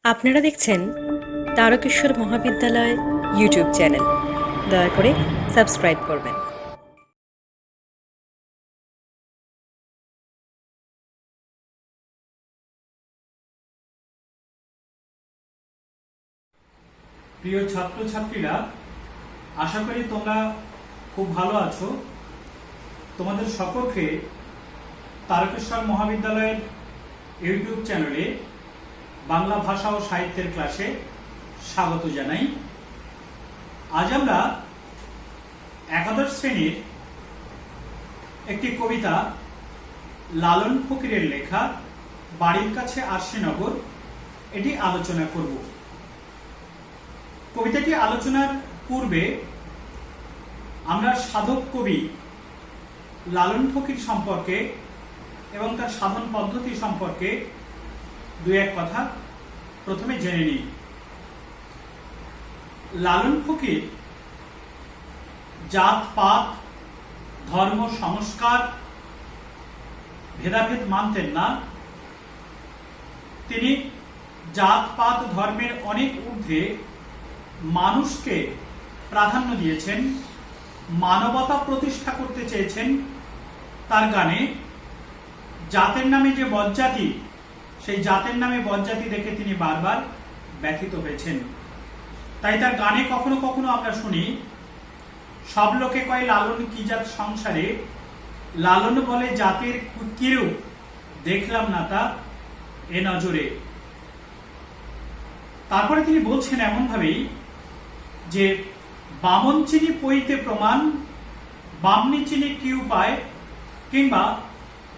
আপনারা দেখছেন তারকেশ্বর মহাবিদ্যালয় ইউটিউব চ্যানেল। দয়া করে সাবস্ক্রাইব করবেন। প্রিয় ছাত্রছাত্রীরা, আশা করি তোমরা খুব ভালো আছো। তোমাদের সকলকে তারকেশ্বর মহাবিদ্যালয়ের ইউটিউব চ্যানেলে বাংলা ভাষা ও সাহিত্যের ক্লাসে স্বাগত জানাই। আজ আমরা একাদশ শ্রেণীর একটি কবিতা লালন ফকিরের লেখা বাড়ির কাছে আরশিনগর এটি আলোচনা করব। কবিতাটি আলোচনার পূর্বে আমরা সাধক কবি লালন ফকির সম্পর্কে এবং তার সাধন পদ্ধতি সম্পর্কে দু এক কথা প্রথমে জেনে নিই। লালন ফকির জাতপাত, ধর্ম, সংস্কার, ভেদাভেদ মানতেন না। তিনি জাতপাত ধর্মের অনেক ঊর্ধ্বে মানুষকে প্রাধান্য দিয়েছেন, মানবতা প্রতিষ্ঠা করতে চেয়েছেন। তার গানে জাতের নামে যে বজ্জাতি, সেই জাতের নামে বজ্জাতি দেখে তিনি বারবার ব্যথিত হয়েছেন। তাই তার গানে কখনো কখনো আমরা শুনি, সব লোকে কয় লালন কি জাত সংসারে, লালন বলে জাতের কিরূপ, দেখলাম না তা এ নজরে। তারপরে তিনি বলছেন এমন ভাবেই যে বামন চিনি পইতে প্রমাণ, বামনি চিনি কি উপায়, কিংবা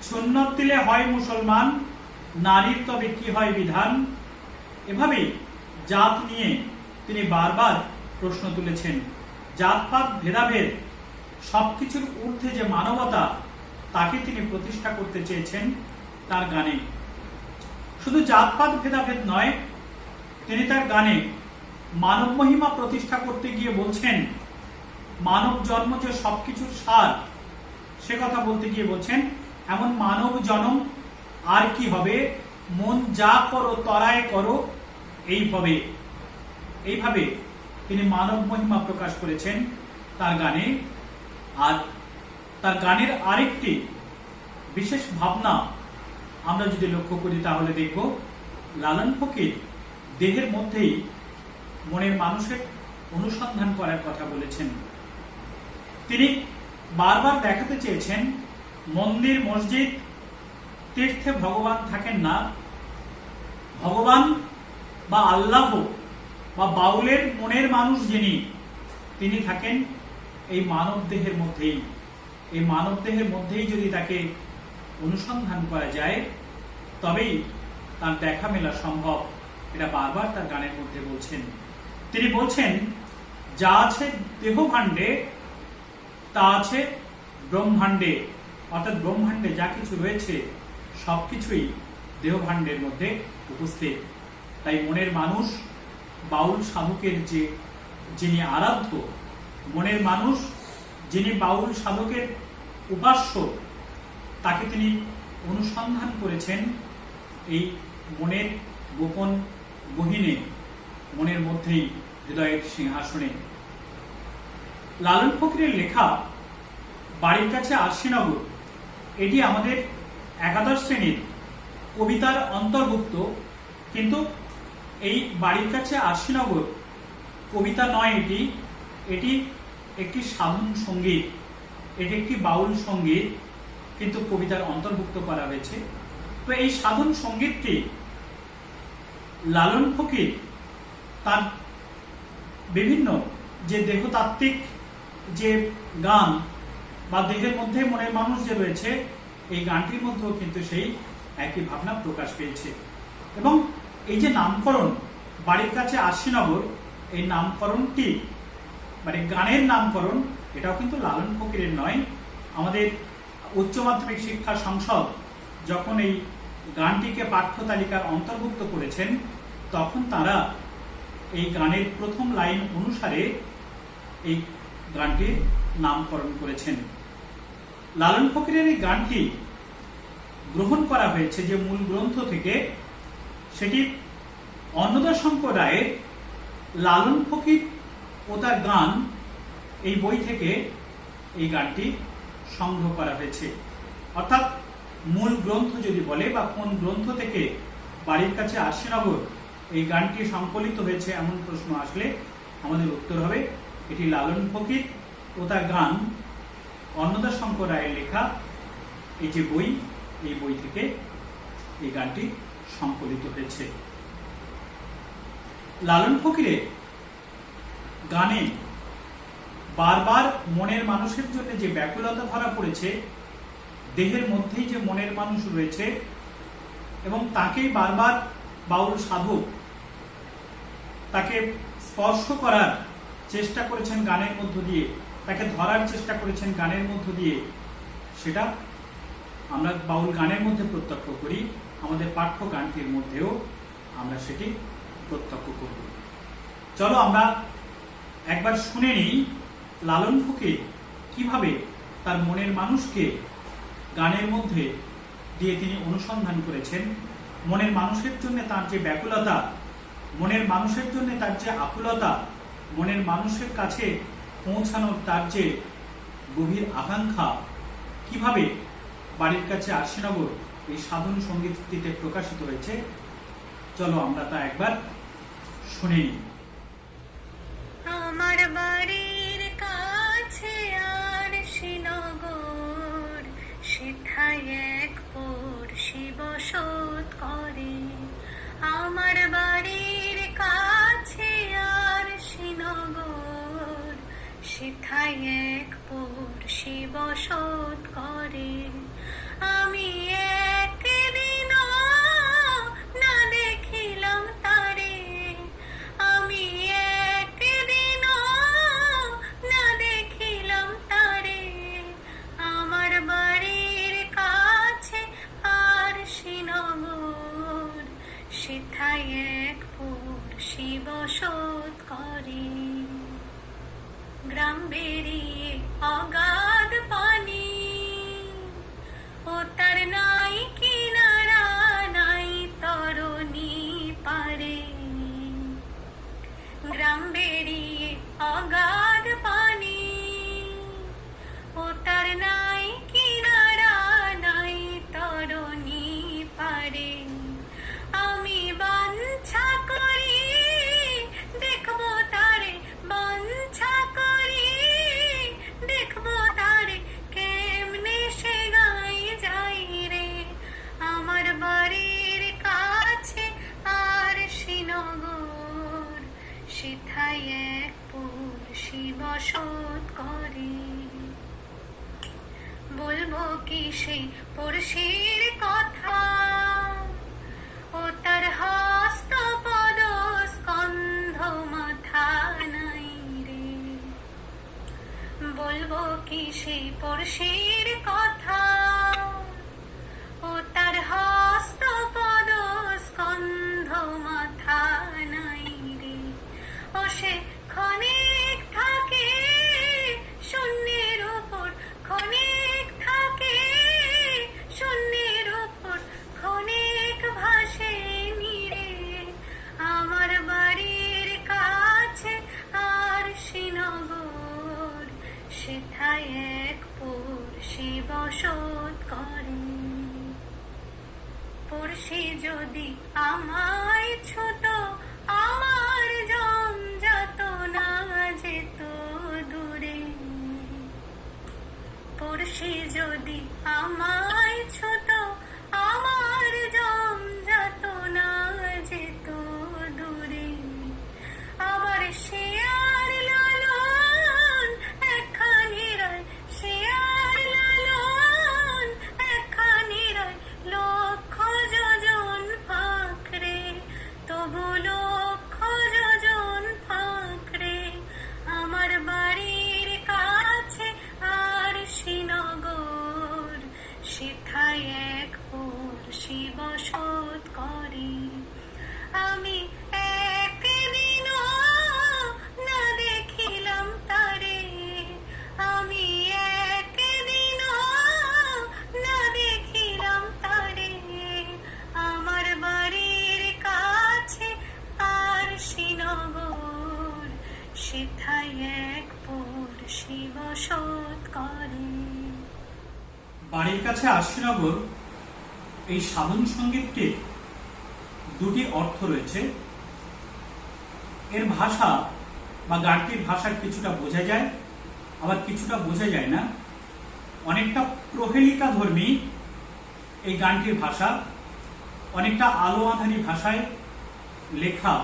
সুন্নত দিলে হয় মুসলমান, নারীর তবে কি হয় বিধান। এভাবেই জাত নিয়ে তিনি বারবার প্রশ্ন তুলেছেন। জাতপাত, ভেদাভেদ, সবকিছুর ঊর্ধ্বে যে মানবতা, তাকে তিনি প্রতিষ্ঠা করতে চেয়েছেন তার গানে। শুধু জাতপাত ভেদাভেদ নয়, তিনি তার গানে মানব মহিমা প্রতিষ্ঠা করতে গিয়ে বলছেন, মানব জন্ম যে সবকিছুর সার, সে কথা বলতে গিয়ে বলছেন, এমন মানব জন্ম আর কি হবে, মন যা করো তরায় করো এই হবে। এইভাবে তিনি মানব মহিমা প্রকাশ করেছেন তার গানে। আর তার গানের আরেকটি বিশেষ ভাবনা আমরা যদি লক্ষ্য করি তাহলে দেখব, লালন ফকির দেহের মধ্যেই মনের মানুষের অনুসন্ধান করার কথা বলেছেন। তিনি বারবার দেখাতে চেয়েছেন, মন্দির, মসজিদ, তীর্থে ভগবান থাকেন না। ভগবান বা আল্লাহ বা বাউলের মনের মানুষ যিনি, তিনি থাকেন এই মানব দেহের মধ্যেই। এই মানব দেহের মধ্যেই যদি তাকে অনুসন্ধান করা যায়, তবেই তার দেখা মেলা সম্ভব। এটা বারবার তার গানের মধ্যে বলছেন। তিনি বলছেন, যা আছে দেহ ভাণ্ডে তা আছে ব্রহ্মাণ্ডে। অর্থাৎ ব্রহ্মাণ্ডে যা কিছু রয়েছে সবকিছুই দেহ ভাণ্ডের মধ্যে উপস্থিত। তাই মনের মানুষ বাউল সাধকের যিনি আরাধ্য, মনের মানুষ যিনি বাউল সাধকের উপাস্য, তাকে তিনি অনুসন্ধান করেছেন এই মনের গোপন গহীনে, মনের মধ্যেই, হৃদয়ের সিংহাসনে। লালন ফকিরের লেখা বাড়ির কাছে আরশিনগর এটি আমাদের একাদশ শ্রেণীর কবিতার অন্তর্ভুক্ত, কিন্তু এই বাড়ির কাছে আরশিনগর কবিতা নয়। এটি একটি সাধন সঙ্গীত, এটি একটি বাউল সঙ্গীত, কিন্তু কবিতার অন্তর্ভুক্ত করা হয়েছে। তো এই সাধন সঙ্গীতটি লালন ফকির তার বিভিন্ন যে দেহতাত্ত্বিক যে গান বা দেহের মধ্যে মনের মানুষ যে রয়েছে, এই গানটির মধ্যেও কিন্তু সেই একই ভাবনা প্রকাশ পেয়েছে। এবং এই যে নামকরণ বাড়ির কাছে আরশিনগর, এই নামকরণটি মানে গানের নামকরণ, এটাও কিন্তু লালন ফকিরের নয়। আমাদের উচ্চ মাধ্যমিক শিক্ষা সংসদ যখন এই গানটিকে পাঠ্য তালিকার অন্তর্ভুক্ত করেছেন, তখন তারা এই গানের প্রথম লাইন অনুসারে এই গানটির নামকরণ করেছেন। লালন ফকিরের এই গানটি গ্রহণ করা হয়েছে যে মূল গ্রন্থ থেকে, সেটি অন্নদাশঙ্কর রায়ের লালন ফকির ও তার গান এই বই থেকে এই গানটি সংগ্রহ করা হয়েছে। অর্থাৎ মূল গ্রন্থ যদি বলে বা কোন গ্রন্থ থেকে বাড়ির কাছে আরশিনগর এই গানটি সংকলিত হয়েছে এমন প্রশ্ন আসলে আমাদের উত্তর হবে এটি লালন ফকির ও তার গান অন্নদাশঙ্কর রায়ের লেখা এই যে বই, এই বই থেকে এই গানটি সংকলিত হয়েছে। লালন ফকিরের গানে বারবার মনের মানুষের জন্য যে ব্যাকুলতা ধরা পড়েছে, দেহের মধ্যেই যে মনের মানুষ রয়েছে এবং তাকেই বারবার বাউল সাধক তাকে স্পর্শ করার চেষ্টা করেছেন গানের মধ্য দিয়ে, তাকে ধরার চেষ্টা করেছেন গানের মধ্য দিয়ে, সেটা আমরা বাউল গানের মধ্যে প্রত্যক্ষ করি, আমাদের পাঠ্য গানটির মধ্যেও আমরা সেটি প্রত্যক্ষ করব। চলো আমরা একবার শুনে নিই লালন ফকির কিভাবে তার মনের মানুষকে গানের মধ্যে দিয়ে তিনি অনুসন্ধান করেছেন, মনের মানুষের জন্য তার যে ব্যাকুলতা, মনের মানুষের জন্য তার যে আকুলতা, মনের মানুষের কাছে পৌঁছানোর তার যে গভীর আকাঙ্ক্ষা, কিভাবে বাড়ির কাছে আরশিনগর এই সাধন সঙ্গীতটিতে প্রকাশিত হয়েছে, চলো আমরা তা একবার শুনে নিই। আমার বাড়ির কাছে আরশিনগর, সেথায় এক পড়শি বসত করে। আমার বাড়ির কাছে আরশিনগর, সেথায় এক পড়শি বসত করে। আমি একদিনও না দেখিলাম তারে, আমি একদিনও না দেখিলাম তারে। আমার বাড়ির কাছে আরশিনগর, সেথায় এক পড়শি বসত করে। গ্রাম বেরিয়ে অগাধ পানি, ও তার নাই কিনারা নাই তরণী পারে। গ্রাম বেরিয়ে অগাধ পানি, ও তার নাই কিনারা নাই তরণী পারে। আমি বাঞ্ছা করি দেখবো তারে, বাঞ্ছা করি দেখবো তারে, কেমনে সে গাই যাই রে। আমার বাড়ির কাছে আরশিনগর, সেথায় এক পড়শি বসত করে। বলবো কি সেই পড়শির কথা, ও তার হস্ত পদ স্কন্ধ মাথা নাই রে। বলবো কি সেই পড়শির কথা, ও তার হস্ত পদ স্কন্ধ মাথা নাই রে। ও সে ক্ষণিক থাকে শূন্যের উপর, ক্ষণিক থাকে শূন্যের উপর, ক্ষণিক ভাসে নিরে। আমার বাড়ির কাছে আরশিনগর, সেথায় এক পড়শি বসত করে। পড়শি যদি আমায় ছুত, আমার জম যত না যেত দূরে। পড়শি যদি আমায় ছুত, আমার জম যত না যেত দূরে। আবার সে আর লালন একখানি রয়, সে আর লালন একখানি রয়, লক্ষ যোজন ফাঁকরে, তবু লক্ষ যোজন ফাঁকরে। আমার বাড়ির কাছে আরশিনগর, সেথায় এক পড়শি বসত করে। আমি একদিনও না দেখিলাম তারে, আমি একদিনও না দেখিলাম তারে। আমার বাড়ির কাছে সেথায় এক পড়শি বসত করে। বাড়ির কাছে আশিনগর এই সাধন সঙ্গীতটির দুটি অর্থ রয়েছে। এর ভাষা বা গানটির ভাষা কিছুটা বোঝা যায়, আবার কিছুটা বোঝা যায় না। অনেকটা প্রহেলিকা ধর্মী এই গানটির ভাষা, অনেকটা আলো আঁধারি ভাষায় লেখা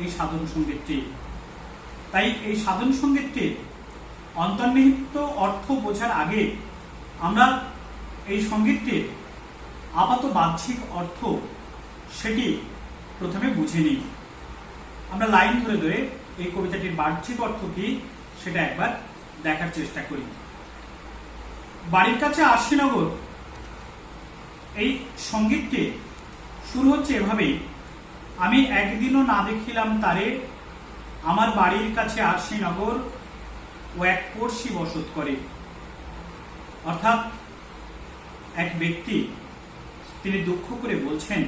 এই সাধন সঙ্গীতটি। তাই এই সাধন সঙ্গীতটির অন্তর্নিহিত অর্থ বোঝার আগে আমরা এই সঙ্গীতটির আপাত বাহ্যিক অর্থ সেটি প্রথমে বুঝে নিই। আমরা লাইন ধরে ধরে এই কবিতাটির বাহ্যিক অর্থ কি সেটা একবার দেখার চেষ্টা করি। বাড়ির কাছে আশিনগর এই সঙ্গীতটি শুরু হচ্ছে এভাবেই, আমি একদিনও না দেখিলাম তারে, আমার বাড়ির কাছে আশিনগর ও এক পড়শি বসত করে। অর্থাৎ এক ব্যক্তি তিনি দুঃখ করে বলছেন,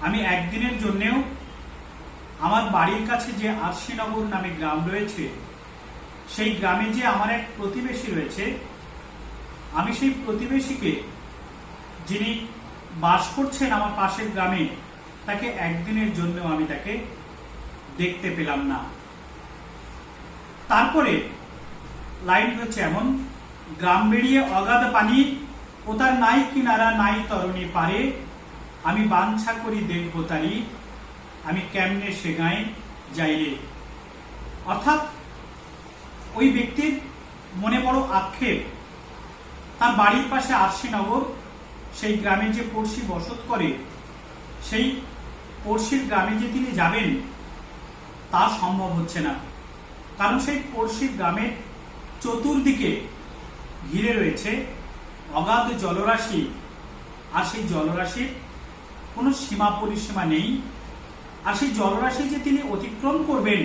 আমি একদিনের জন্যেও আমার বাড়ির কাছে যে আশিনগর নামে গ্রাম রয়েছে, সেই গ্রামে যে আমার এক প্রতিবেশী রয়েছে, আমি সেই প্রতিবেশীকে, যিনি বাস করছেন আমার পাশের গ্রামে, তাকে একদিনের জন্য আমি তাকে দেখতে পেলাম না। তারপরে লাইন হচ্ছে এমন, গ্রাম বেরিয়ে অগাধ পানি, ও তার নাই কিনারা নাই তরণী পারে, আমি বাঞ্ছা করি দেখব তারি, আমি কেমনে সে গায়ে যাইরে। অর্থাৎ ওই ব্যক্তির মনে বড় আক্ষেপ, তার বাড়ির পাশে আশিনগর, সেই গ্রামে যে পড়শি বসত করে, সেই পড়শির গ্রামে যে তিনি যাবেন তা সম্ভব হচ্ছে না। কারণ সেই পড়শির গ্রামের চতুর্দিকে ঘিরে রয়েছে অগাধ জলরাশি, আর সেই জলরাশির কোনো সীমা পরিসীমা নেই। আর সেই জলরাশি যে তিনি অতিক্রম করবেন,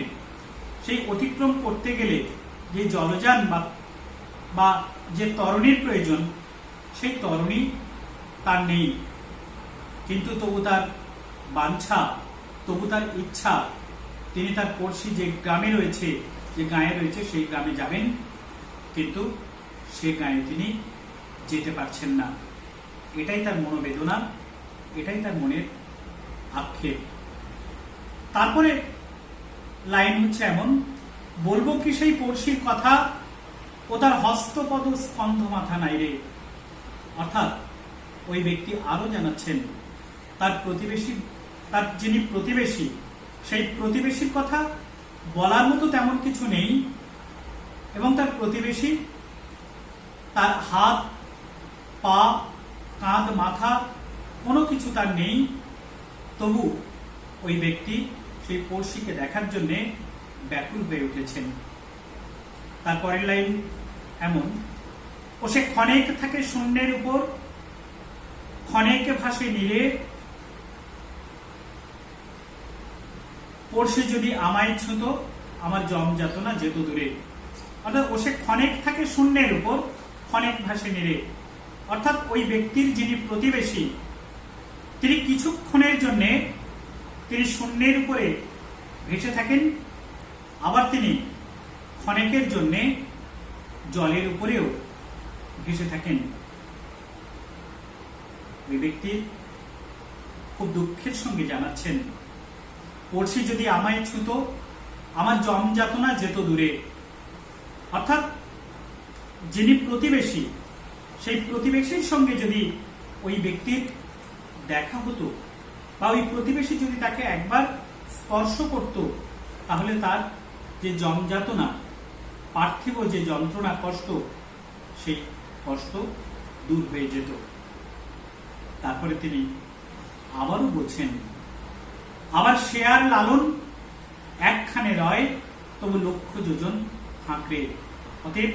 সেই অতিক্রম করতে গেলে যে জলযান বা যে তরণীর প্রয়োজন, সেই তরণী তার নেই। কিন্তু তবু তার বাঞ্ছা, তবু তার ইচ্ছা, তিনি তার পড়শি যে গ্রামে রয়েছে, যে গাঁয়ে রয়েছে, সেই গ্রামে যাবেন, কিন্তু সে গাঁয়ে তিনি যেতে পারছেন না। এটাই তার মনোবেদনা, এটাই তার মনের আক্ষেপ। তারপরে লাইন হচ্ছে এমন, বলবো কি সেই পড়শির কথা, ও তার হস্তপদ স্কন্ধ মাথা নাই রে। অর্থাৎ ওই ব্যক্তি আরো জানাচ্ছেন, তার প্রতিবেশী, তার যিনি প্রতিবেশী, সেই প্রতিবেশীর কথা বলার মতো তেমন কিছু নেই, এবং তার প্রতিবেশী, তার হাত পা কাঁধ মাথা কোনো কিছু তার নেই, তবু ওই ব্যক্তি সেই পড়শিকে দেখার জন্যে ব্যাকুল হয়ে উঠেছেন। তারপরের লাইন এমন, ও সে ক্ষণেক থাকে শূন্যের উপর, ক্ষণেক ভাসে নীরে, পড়শি যদি আমায় ছুঁতো আমার জম যাতনা যেত দূরে। অর্থাৎ ও সে ক্ষণেক থাকে শূন্যের উপর, ক্ষণেক ভাসে নীরে। অর্থাৎ ওই ব্যক্তির যিনি প্রতিবেশী, তিনি কিছুক্ষণের জন্যে তিনি শূন্যের উপরে ভেসে থাকেন, আবার তিনি ক্ষণেকের জন্যে জলের উপরেও ভেসে থাকেন। ওই ব্যক্তি খুব দুঃখের সঙ্গে জানাচ্ছেন, পড়শি যদি আমায় ছুঁতো আমার জম যাতনা যেত দূরে। অর্থাৎ যিনি প্রতিবেশী, সেই প্রতিবেশীর সঙ্গে যদি ওই ব্যক্তির দেখা হতো, বা ওই প্রতিবেশী যদি তাকে একবার স্পর্শ করত, তাহলে তার যে জম যাতনা, পার্থিব যে যন্ত্রণা কষ্ট, সেই কষ্ট দূর হয়ে যেত। তারপরে তিনি আবারও বলছেন, আবার শেয়ার লালন একখানে রয়, তবু লক্ষ যোজন ফাঁকড়ে। অতএব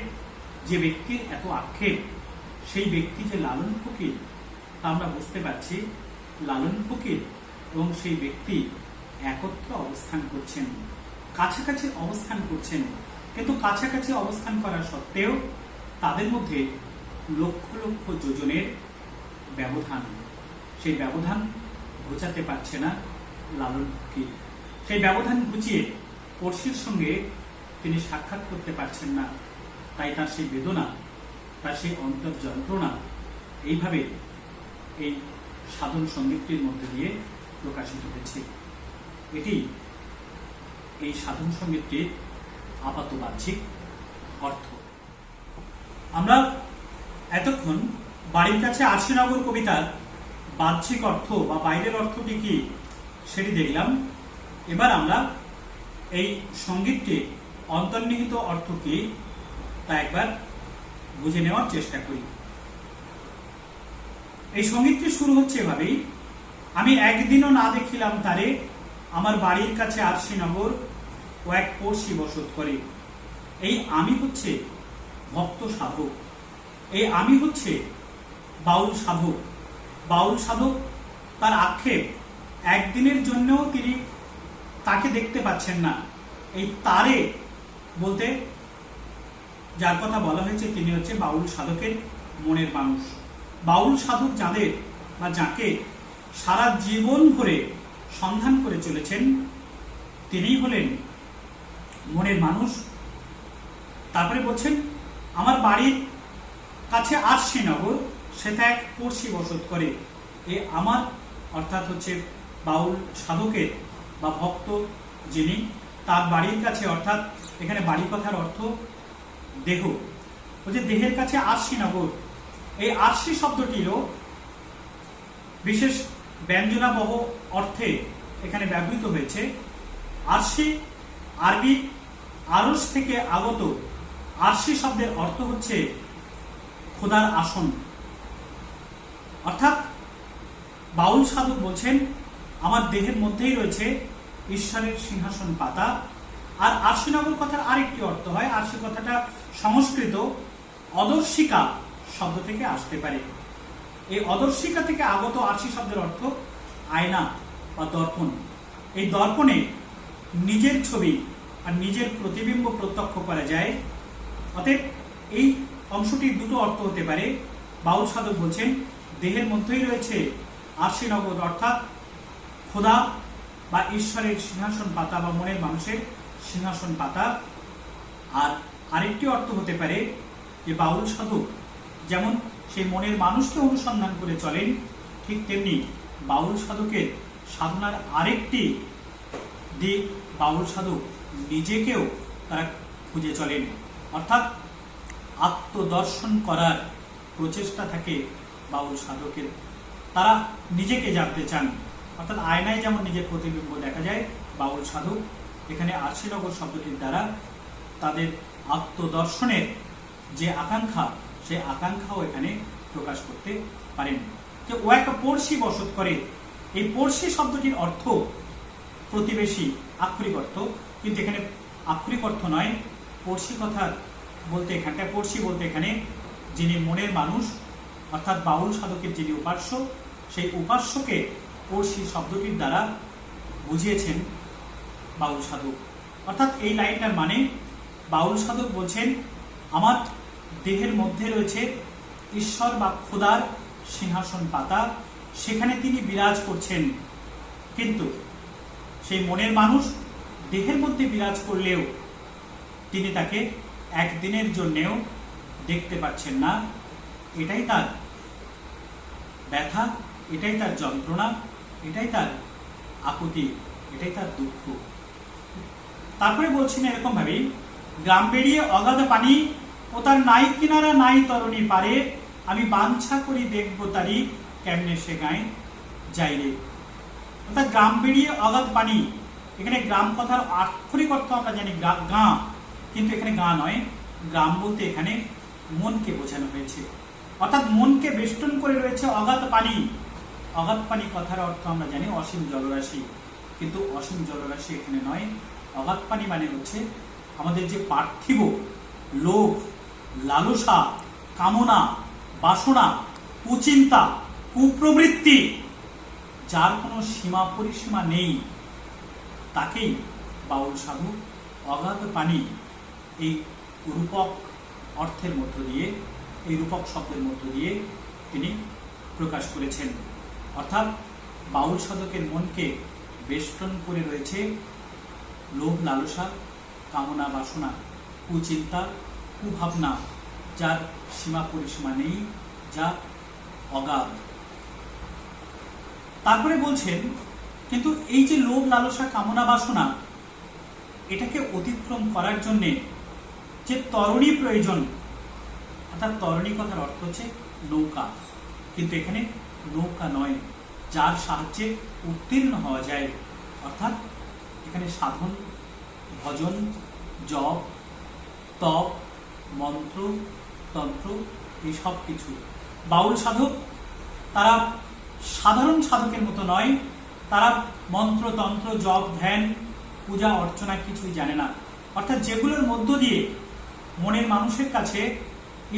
যে ব্যক্তির এত আক্ষেপ, সেই ব্যক্তি যে লালন ফকির, তা আমরা বুঝতে পারছি। লালন ফকির এবং সেই ব্যক্তি একত্র অবস্থান করছেন, কাছাকাছি অবস্থান করছেন, কিন্তু কাছাকাছি অবস্থান করা সত্ত্বেও তাদের মধ্যে লক্ষ লক্ষ যোজনের ব্যবধান। সেই ব্যবধান ঘোচাতে পারছে না লালন ফকির। সেই ব্যবধান ঘুচিয়ে পড়শির সঙ্গে তিনি সাক্ষাৎ করতে পারছেন না, তাই তার সেই বেদনা, তার সেই অন্তর যন্ত্রণা এইভাবে এই সাধন সঙ্গীতটির মধ্যে দিয়ে প্রকাশিত হয়েছে। এটি এই সাধন সঙ্গীতটির আপাত বাহ্যিক অর্থ। আমরা এতক্ষণ বাড়ির কাছে আরশিনগর কবিতার বাহ্যিক অর্থ বা বাইরের অর্থটি কি সেটি দেখলাম। এবার আমরা এই সঙ্গীতটির অন্তর্নিহিত অর্থ কি তা একবার বুঝে নেওয়ার চেষ্টা করি। এই সঙ্গীতটি শুরু হচ্ছে এভাবেই, আমি একদিনও না দেখিলাম তারে, আমার বাড়ির কাছে আরশিনগর ও এক পড়শি বসত করে। এই আমি হচ্ছে ভক্ত সাধক, এই আমি হচ্ছে বাউল সাধক। বাউল সাধক তার আক্ষেপ একদিনের জন্যও তিনি তাকে দেখতে পাচ্ছেন না। এই তারে বলতে যার কথা বলা হয়েছে তিনি হচ্ছে বাউল সাধকের মনের মানুষ। বাউল সাধক যাদের বা যাকে সারা জীবন ভরে সন্ধান করে চলেছেন তিনিই হলেন মনের মানুষ। তারপরে বলছেন আমার বাড়ির কাছে আরশিনগর, সেটা এক পড়শি বসত করে। এ আমার অর্থাৎ হচ্ছে বাউল সাধকের বা ভক্ত যিনি, তার বাড়ির কাছে, অর্থাৎ এখানে বাড়ি কথার অর্থ দেহ, বলছে দেহের কাছে আরশিনগর। এই আরশি শব্দটিরও বিশেষ ব্যঞ্জনাবহ অর্থে এখানে ব্যবহৃত হয়েছে। আরশি আরবি আরশ থেকে আগত। আরশি শব্দের অর্থ হচ্ছে খোদার আসন। অর্থাৎ বাউল সাধক বলছেন আমার দেহের মধ্যেই রয়েছে ঈশ্বরের সিংহাসন পাতা। আর আরশিনগর কথার আরেকটি অর্থ হয়, আরশি কথাটা সংস্কৃত অদর্শিকা শব্দ থেকে আসতে পারে। এই অদর্শিকা থেকে আগত আরশি শব্দের অর্থ আয়না বা দর্পণ। এই দর্পণে নিজের ছবি আর নিজের প্রতিবিম্ব প্রত্যক্ষ করা যায়। অতএব এই অংশটির দুটো অর্থ হতে পারে। বাউল সাধক বলছেন দেহের মধ্যেই রয়েছে আরশিনগর, অর্থাৎ খোদা বা ঈশ্বরের সিংহাসন পাতা বা মনের মানুষের সিংহাসন পাতা। আর আরেকটি অর্থ হতে পারে যে বাউল সাধক যেমন সেই মনের মানুষকে অনুসন্ধান করে চলেন, ঠিক তেমনি বাউল সাধকের সাধনার আরেকটি দিক, বাউল সাধক নিজেকেও তারা খুঁজে চলেন। অর্থাৎ আত্মদর্শন করার প্রচেষ্টা থাকে বাউল সাধকের। তারা নিজেকে জানতে চান, অর্থাৎ আয়নায় যেমন নিজের প্রতিবিম্ব দেখা যায়, বাউল সাধক এখানে আরশিনগর শব্দটির দ্বারা তাদের আত্মদর্শনের যে আকাঙ্ক্ষা, সেই আকাঙ্ক্ষাও এখানে প্রকাশ করতে পারেন। যে ও একটা পড়শি বসত করে, এই পড়শি শব্দটির অর্থ প্রতিবেশী, আক্ষরিক অর্থ, কিন্তু এখানে আক্ষরিক অর্থ নয়। পড়শি কথা বলতে এখানটায় পড়শি বলতে এখানে যিনি মনের মানুষ, অর্থাৎ বাউল সাধকের যিনি উপাস্য, সেই উপাস্যকে পড়শি শব্দটির দ্বারা বুঝিয়েছেন বাউল সাধক। অর্থাৎ এই লাইনটার মানে বাউল সাধক বলছেন আমার দেহের মধ্যে রয়েছে ঈশ্বর বা খোদার সিংহাসন পাতা, সেখানে তিনি বিরাজ করছেন। কিন্তু সেই মনের মানুষ দেহের মধ্যে বিরাজ করলেও তিনি তাকে একদিনের জন্যেও দেখতে পাচ্ছেন না। এটাই তার ব্যথা, এটাই তার যন্ত্রণা, এটাই তার আকুতি, এটাই তার দুঃখ। তারপরে বলছেন এরকম ভাবে, গ্রাম বেরিয়ে অগাধ পানি ও তার নাই কিনারা নাই তরণী পারে, আমি বাঞ্ছা করি দেখবো তারি কেমনে সে গায়ে যাইরে। অর্থাৎ গ্রাম বেরিয়ে অগাধ পানি, এখানে গ্রাম কথার আক্ষরিক অর্থ আমরা জানি গাঁ, কিন্তু এখানে গাঁ নয়, গ্রাম বলতে এখানে মনকে বোঝানো হয়েছে। অর্থাৎ মনকে বেষ্টন করে রয়েছে অগাধ পানি। অগাধ পানি কথার অর্থ আমরা জানি অসীম জলরাশি, কিন্তু অসীম জলরাশি এখানে নয়। অগাধ পানি মানে হচ্ছে আমাদের যে পার্থিব লোভ, লালসা, কামনা, বাসনা, কুচিন্তা, কুপ্রবৃত্তি, যার কোনো সীমা পরিসীমা নেই, তাকেই বাউল সাধু অগাধ পানি এই রূপক অর্থের মধ্য দিয়ে, এই রূপক শব্দের মধ্য দিয়ে তিনি প্রকাশ করেছেন। অর্থাৎ বাউল সাধকের মনকে বেষ্টন করে রয়েছে লোভ লালসা, কামনা বাসনা, কুচিন্তা, কুভাবনা, যার সীমা পরিসীমা নেই, যা অগাধ। তারপরে বলছেন কিন্তু এই যে লোভ লালসা কামনা বাসনা, এটাকে অতিক্রম করার জন্যে যে তরণী প্রয়োজন, অর্থাৎ তরণী কথার অর্থ হচ্ছে নৌকা, কিন্তু এখানে নৌকা নয়, যার সাহায্যে উত্তীর্ণ হওয়া যায়, অর্থাৎ এখানে সাধন, ভজন, জপ, তপ, মন্ত্র, তন্ত্র, এই সব কিছু। বাউল সাধক তারা সাধারণ সাধকের মতো নয়, তারা মন্ত্র, তন্ত্র, জপ, ধ্যান, পূজা অর্চনা কিছুই জানে না, অর্থাৎ যেগুলোর মধ্য দিয়ে মনের মানুষের কাছে,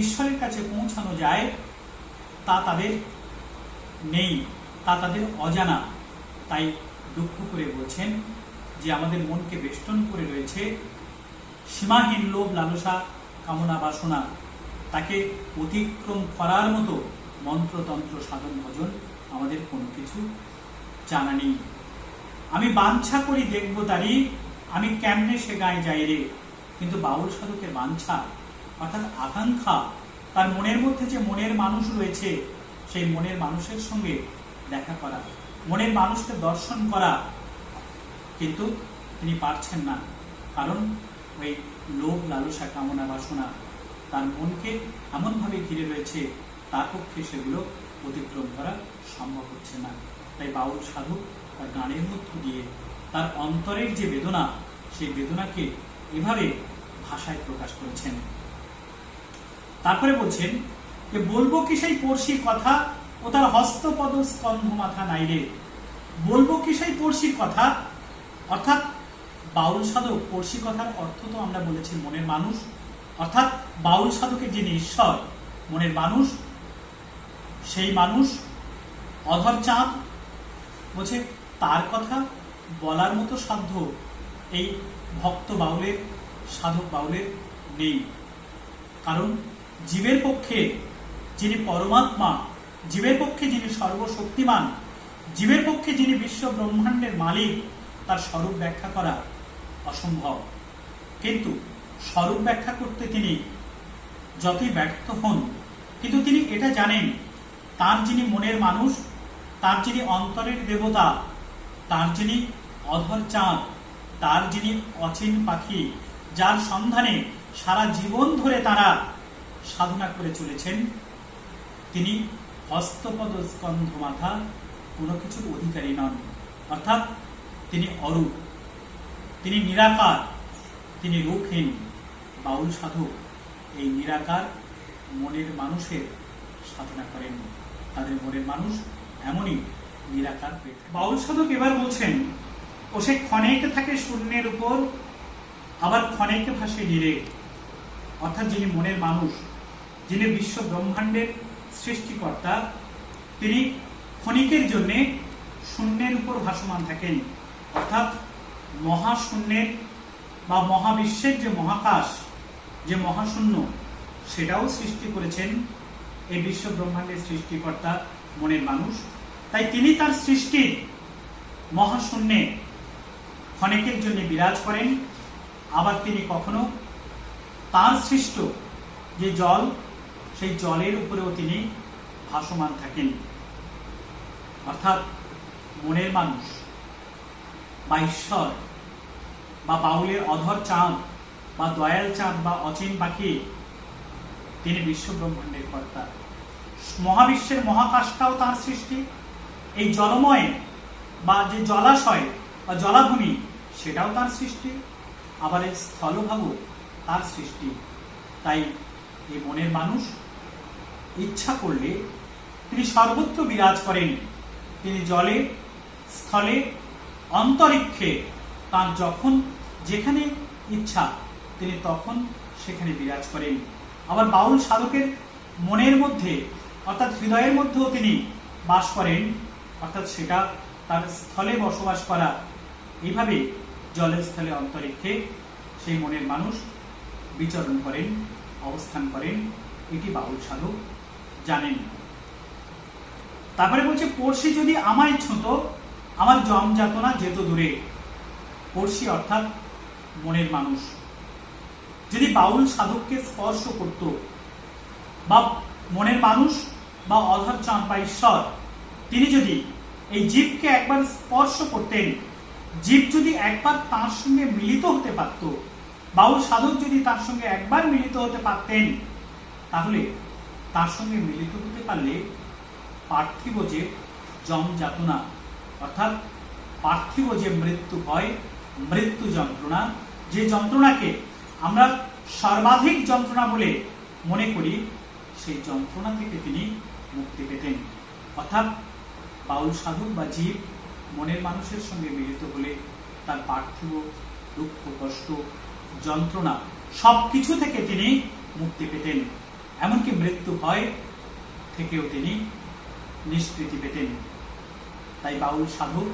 ঈশ্বরের কাছে পৌঁছানো যায়, তা তাদের নেই, তা তাদের অজানা। তাই দুঃখ করে বলছেন যে আমাদের মনকে বেষ্টন করে রয়েছে সীমাহীন লোভ লালসা কামনা বাসনা, তাকে অতিক্রম করার মতো মন্ত্রতন্ত্র সাধন ভজন আমাদের কোনো কিছু জানা নেই। আমি বাঞ্ছা করি দেখব তারি, আমি কেমনে সে গায়ে যাই রে। কিন্তু বাউল সাধকের বাঞ্ছা অর্থাৎ আকাঙ্ক্ষা, তার মনের মধ্যে যে মনের মানুষ রয়েছে, সেই মনের মানুষের সঙ্গে দেখা করা, মনের মানুষকে দর্শন করা, কিন্তু তিনি পারছেন না, কারণ ওই লোভ লালসা কামনা বাসনা তার মনকে এমনভাবে ঘিরে রয়েছে, তার পক্ষে সেগুলো অতিক্রম করা সম্ভব হচ্ছে না। তাই বাউল সাধু তার গানের মধ্য দিয়ে তার অন্তরের যে বেদনা, সেই বেদনাকে এভাবে ভাষায় প্রকাশ করেছেন। তারপরে বলছেন যে বলবো কি সেই পড়শির কথা, ও তার হস্তপদ স্কন্ধ মাথা নাই রে। বলবো কি সেই পড়শির কথা, অর্থাৎ বাউল সাধক, পড়শি কথার অর্থ তো আমরা বলেছি মনের মানুষ, অর্থাৎ বাউল সাধকের যিনি ঈশ্বর, মনের মানুষ, সেই মানুষ অধর চাঁদ বলছে তার কথা বলার মতো সাধ্য এই ভক্ত বাউলের, সাধক বাউলের নেই। কারণ জীবের পক্ষে যিনি পরমাত্মা, জীবের পক্ষে যিনি সর্বশক্তিমান, জীবের পক্ষে যিনি বিশ্ব ব্রহ্মাণ্ডের মালিক, তার স্বরূপ ব্যাখ্যা করা অসম্ভব। কিন্তু স্বরূপ ব্যাখ্যা করতে তিনি যতই ব্যর্থ হন, কিন্তু তিনি এটা জানেন তার যিনি মনের মানুষ, তার যিনি অন্তরের দেবতা, তার যিনি অধর চাঁদ, তার যিনি অচিন পাখি, যার সন্ধানে সারা জীবন ধরে তারা সাধনা করে চলেছেন, তিনি হস্তপদ স্কন্ধ মাথা কোনো কিছুর অধিকারী নন, অর্থাৎ তিনি অরূপ, তিনি নিরাকার, তিনি রূপহীন। বাউল সাধক এই নিরাকার মনের মানুষের সাধনা করেন, তাদের মনের মানুষ এমনই নিরাকার। বাউল সাধক এবার বলছেন ও সে ক্ষণেকে থাকে শূন্যের উপর, আবার ক্ষণেকে ভাসে নীরে, অর্থাৎ যিনি মনের মানুষ, যিনি বিশ্ব ব্রহ্মাণ্ডের সৃষ্টিকর্তা, তিনি ক্ষণিকের জন্যে শূন্যের উপর ভাসমান থাকেন, অর্থাৎ মহাশূন্যের বা মহাবিশ্বের যে মহাকাশ, যে মহাশূন্য, সেটাও সৃষ্টি করেছেন এই বিশ্ব ব্রহ্মাণ্ডের সৃষ্টিকর্তা মনের মানুষ। তাই তিনি তার সৃষ্টির মহাশূন্যে ক্ষণিকের জন্য বিরাজ করেন, আবার তিনি কখনো তার সৃষ্ট যে জল, সেই জলের উপরেও তিনি ভাসমান থাকেন। অর্থাৎ মনের মানুষ বা ঈশ্বর বা বাউলের অধর চাঁদ বা দয়াল চাঁদ বা অচিন পাখি, তিনি বিশ্ব ব্রহ্মাণ্ডের কর্তা। মহাবিশ্বের মহাকাশটাও তার সৃষ্টি, এই জলময় বা যে জলাশয় বা জলাভূমি, সেটাও তার সৃষ্টি, আবার এই স্থলভাগও তার সৃষ্টি। তাই এই মনের মানুষ ইচ্ছা করলে তিনি সর্বত্র বিরাজ করেন, তিনি জলে, স্থলে, অন্তরিক্ষে, তার যখন যেখানে ইচ্ছা তিনি তখন সেখানে বিরাজ করেন। আবার বাউল সাধকের মনের মধ্যে অর্থাৎ হৃদয়ের মধ্যেও তিনি বাস করেন, অর্থাৎ সেটা তার স্থলে বসবাস করা। এইভাবে জলের স্থলে অন্তরিক্ষে সেই মনের মানুষ বিচরণ করেন, অবস্থান করেন, এটি বাউল সাধক জানেন। তারপরে বলছে পড়শি যদি আমায় ছুঁতো, আমার জম যাতনা যেত দূরে। পড়শি অর্থাৎ মনের মানুষ যদি বাউল সাধককে স্পর্শ করত, বা মনের মানুষ বা অধর চাঁদ বা ঈশ্বর তিনি যদি এই জীবকে একবার স্পর্শ করতেন, জীব যদি একবার তার সঙ্গে মিলিত হতে পারত, বাউল সাধক যদি তার সঙ্গে একবার মিলিত হতে পারতেন, তাহলে তার সঙ্গে মিলিত হতে পারলে পার্থিব যে জম যাতনা অর্থাৎ পার্থিব যে মৃত্যু ভয়, মৃত্যু যন্ত্রণা, যে যন্ত্রণাকে আমরা সর্বাধিক যন্ত্রণা বলে মনে করি, সেই যন্ত্রণা থেকে তিনি মুক্তি পেতেন। অর্থাৎ বাউল সাধক বা জীব মনের মানুষের সঙ্গে মিলিত হলে তার পার্থিব দুঃখ, কষ্ট, যন্ত্রণা সবকিছু থেকে তিনি মুক্তি পেতেন, এমনকি মৃত্যু ভয় থেকেও তিনি নিষ্কৃতি পেতেন। তাই বাউল সাধক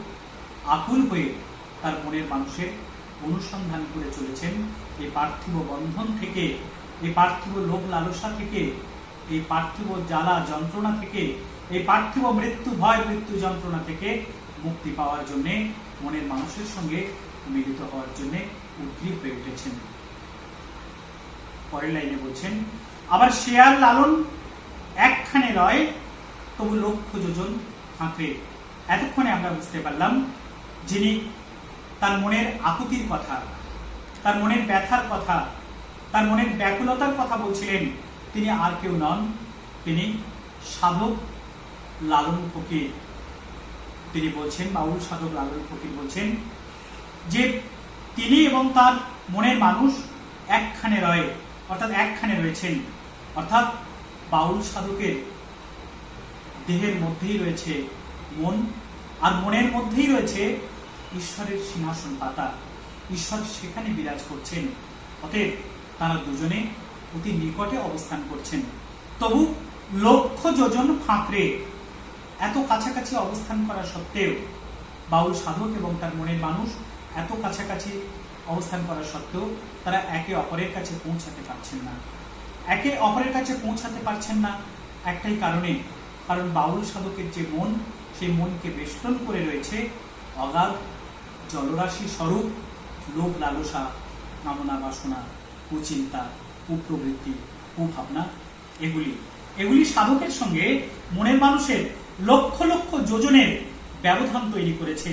আকুল হয়ে তার মনের মানুষের অনুসন্ধান করে চলেছেন এই পার্থিব বন্ধন থেকে, এই পার্থিব লোভ লালসা থেকে, এই পার্থিব জ্বালা যন্ত্রণা থেকে, এই পার্থিব মৃত্যু ভয়, মৃত্যু যন্ত্রণা থেকে মুক্তি পাওয়ার জন্য মনের মানুষের সঙ্গে মিলিত হওয়ার জন্য উদ্গ্রীব হয়ে উঠেছেন। পরের লাইনে বলছেন, আবার শেয়াল লালন একখানে রয় তবু লক্ষ যোজন ফাঁকড়ে। এতক্ষণে আমরা বুঝতে পারলাম যিনি তার মনের আকুতির কথা, তার মনের ব্যথার কথা, তার মনের ব্যাকুলতার কথা বলছিলেন, তিনি আর কেউ নন, তিনি সাধক লালন ফকির। তিনি বলছেন, বাউল সাধক লালন ফকির বলছেন যে তিনি এবং তার মনের মানুষ একখানে রয়, অর্থাৎ একখানে রয়েছেন। অর্থাৎ বাউল সাধকের দেহের মধ্যেই রয়েছে মন, আর মনের মধ্যেই রয়েছে ঈশ্বরের সিংহাসন পাতা, ঈশ্বর সেখানে বিরাজ করছেন। অতএব তারা দুজনে অতি নিকটে অবস্থান করছেন। তবু লক্ষ যোজন ফাঁকড়ে, এত কাছাকাছি অবস্থান করা সত্ত্বেও বাউল সাধক এবং তার মনের মানুষ এত কাছাকাছি অবস্থান করা সত্ত্বেও তারা একে অপরের কাছে পৌঁছাতে পারছেন না। একে অপরের কাছে পৌঁছাতে পারছেন না একটাই কারণে, কারণ বাউল সাধকের যে মন, সেই মনকে বেষ্টন করে রয়েছে অগাধ জলরাশি স্বরূপ লোভ লালসা, কামনা বাসনা, কুচিন্তা, কুপ্রবৃত্তি, কুভাবনা। এগুলি সাধকের সঙ্গে মনের মানুষের লক্ষ লক্ষ যোজনের ব্যবধান তৈরি করেছে।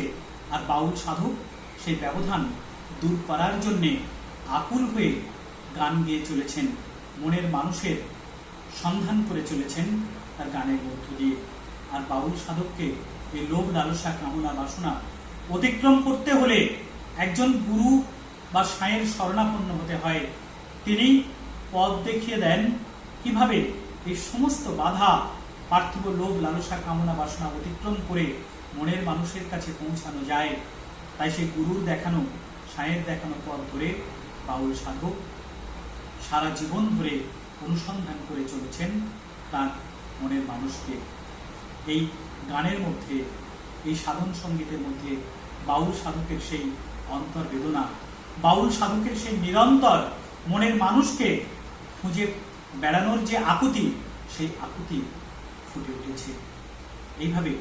আর বাউল সাধক সেই ব্যবধান দূর করার জন্যে আকুল হয়ে গান গেয়ে চলেছেন, মনের মানুষের সন্ধান করে চলেছেন তার গানের মধ্য দিয়ে। আর বাউল সাধককে এই লোভ লালসা, কামনা বাসনা অতিক্রম করতে হলে একজন গুরু বা সাঁয়ের শরণাপন্ন হতে হয়। তিনি পথ দেখিয়ে দেন কিভাবে এই সমস্ত বাধা, পার্থিব লোভ লালসা, কামনা বাসনা অতিক্রম করে মনের মানুষের কাছে পৌঁছানো যায়। তাই সেই গুরুর দেখানো, সাঁয়ের দেখানো পথ ধরে বাউল সাধক সারা জীবন ধরে অনুসন্ধান করে চলেছেন তার মনের মানুষকে। এই গানের মধ্যে, এই সাধন সঙ্গীতের মধ্যে বাউল সাধকের সেই অন্তর বেদনা, বাউল সাধকের সেই নিরন্তর মনের মানুষকে খুঁজে বেড়ানোর যে আকুতি, সেই আকুতি ফুটে উঠেছে। এইভাবে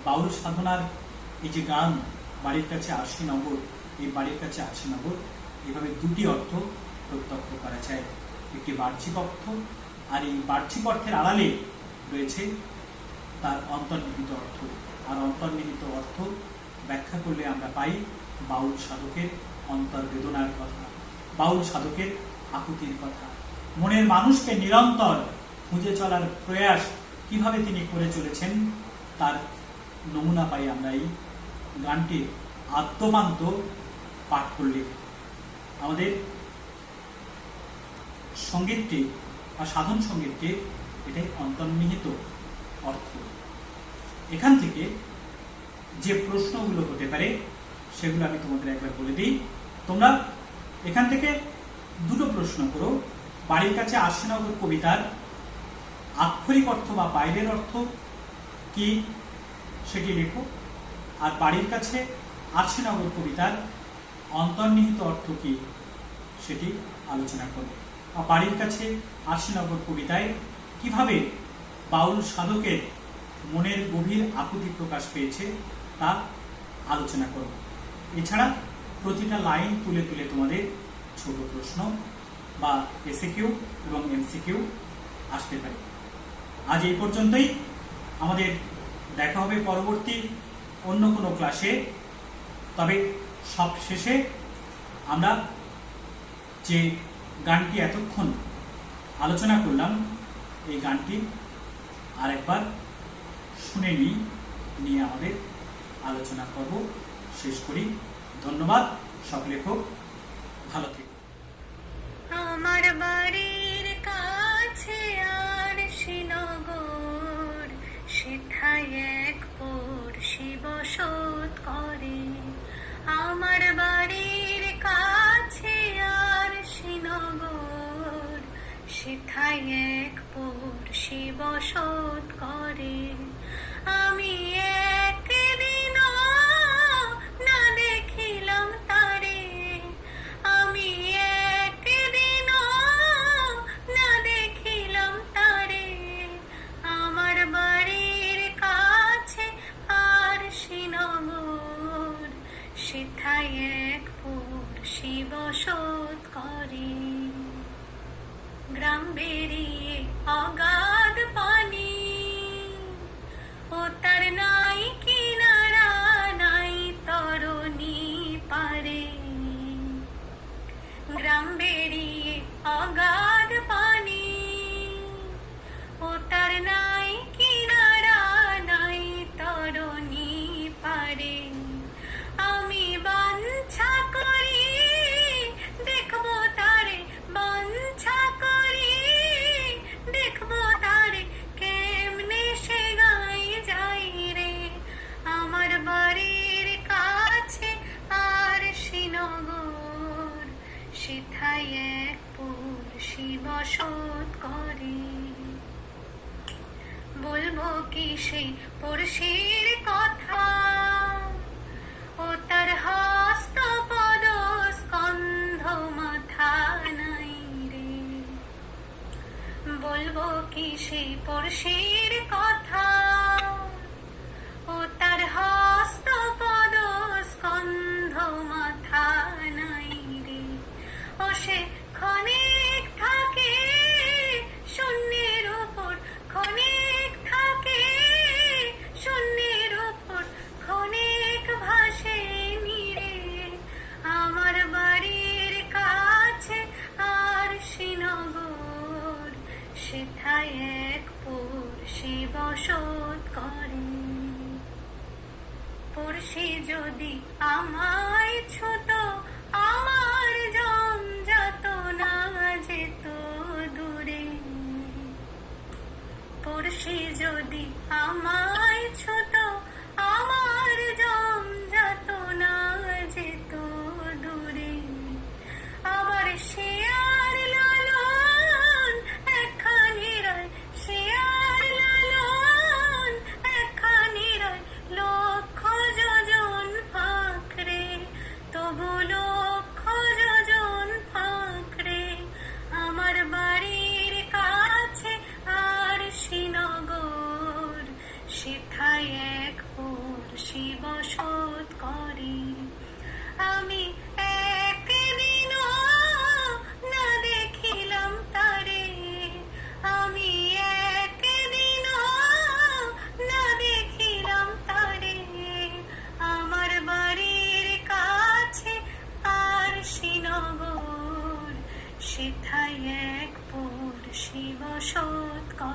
বাউল সাধনার এই যে গান, বাড়ির কাছে আশিনগর, এই বাড়ির কাছে আশিনগর, এইভাবে দুটি অর্থ প্রত্যক্ষ করা যায়। একটি বাহ্যিক অর্থ, আর এই বাহ্যিক অর্থের আড়ালে রয়েছে তার অন্তর্নিহিত অর্থ। আর অন্তর্নিহিত অর্থ ব্যাখ্যা করলে আমরা পাই বাউল সাধকের অন্তর্বেদনার কথা, বাউল সাধকের আকুতির কথা, মনের মানুষকে নিরন্তর খুঁজে চলার প্রয়াস কিভাবে তিনি করে চলেছেন তার নমুনা পাই আমরা এই গানটির আদ্যপান্ত পাঠ করলে। আমাদের সঙ্গীতটি বা সাধন সঙ্গীতটির এটাই অন্তর্নিহিত অর্থ। এখান থেকে যে প্রশ্নগুলো হতে পারে সেগুলো আমি তোমাদের একবার বলে দিই। তোমরা এখান থেকে দুটো প্রশ্ন করো। বাড়ির কাছে আশিনগর কবিতার আক্ষরিক অর্থ বা বাইরের অর্থ কি সেটি লেখো, আর বাড়ির কাছে আশিনগর কবিতার অন্তর্নিহিত অর্থ কি সেটি আলোচনা করো। আর বাড়ির কাছে আশিনগর কবিতায় কিভাবে বাউল সাধকের মনের গভীর আকুতি প্রকাশ পেয়েছে তা আলোচনা করো। এছাড়া প্রতিটা লাইন তুলে তুলে তোমাদের ছোট প্রশ্ন বা এসএকিউ এবং এমসিকিউ আসতে পারে। আজ এই পর্যন্তই। আমাদের দেখা হবে পরবর্তী অন্য কোনো ক্লাসে। তবে সব শেষে আমরা যে গানটি এতক্ষণ আলোচনা করলাম এই গানটি আরেকবার শুনে নিয়ে আমাদের আলোচনা পর্ব শেষ করি। ধন্যবাদ। সকলে খুব ভালো থেকো। আমার বাড়ির কাছে আর শ্রীনগর, সেথায় এক পড়শি বসত করে। আমার বাড়ির কাছে আর শ্রীনগর, সেথায় এক পড়শি বসত করে। আমি একদিনও না দেখিলাম তারে, আমি একদিনও না দেখিলাম তারে। আমার বাড়ির কাছে আর শ্রীনগর, সেথায় এক পড়শি বসত করে। গ্রাম বেরিয়ে অগাধ পানি, ও তার নাই কিনারা নাই তরণী পারে। গ্রাম বেরিয়ে অগাধ পানি, ও তার নাই কিনারা নাই তরণী পারে। আমি বাঞ্ছা করি দেখবো তারে, বাঞ্ছা করি দেখবো তারে, কেমনে সে গাই যাই রে। আমার বাড়ির কাছে আর শ্রীনগর, সেথায় এক পড়শি বসত করে। বলবো কি সেই পড়শির কথা, ও তার হস্ত পদ স্কন্ধ মাথা নাই রে। বলবো কি সেই পড়শির কথা, ও তার হস্ত পদ স্কন্ধ মাথা নাই রে। ও সে ক্ষণিক থাকে শূন্যের উপর, ক্ষণিক থাকে শূন্যের উপর, ক্ষণিক ভাসে নিরে। আমার বাড়ির কাছে আর শ্রীনগর, সেথায় এক পড়শি বসত করে। পড়শি যদি আমায় ছুত, আমার জম যত না যেত দূরে। পড়শি যদি আমায় ছুত, আমার জম যত না যেত দূরে। আবার শেয়ার লালন একখানি রয়, শেয়ার লালন একখানি রয়, লক্ষ যোজন ফাঁকরে, তবু লক্ষ যোজন ফাঁকরে। আমার বাড়ির কাছে আর শ্রীনগর, সেথায় এক পড়শি বসত করে। আমি একদিনও না দেখিলাম তারে, আমি একদিনও না দেখিলাম তারে। আমার বাড়ির কাছে আর শ্রীনগর, সেথায় এক পড়শি বসত করে।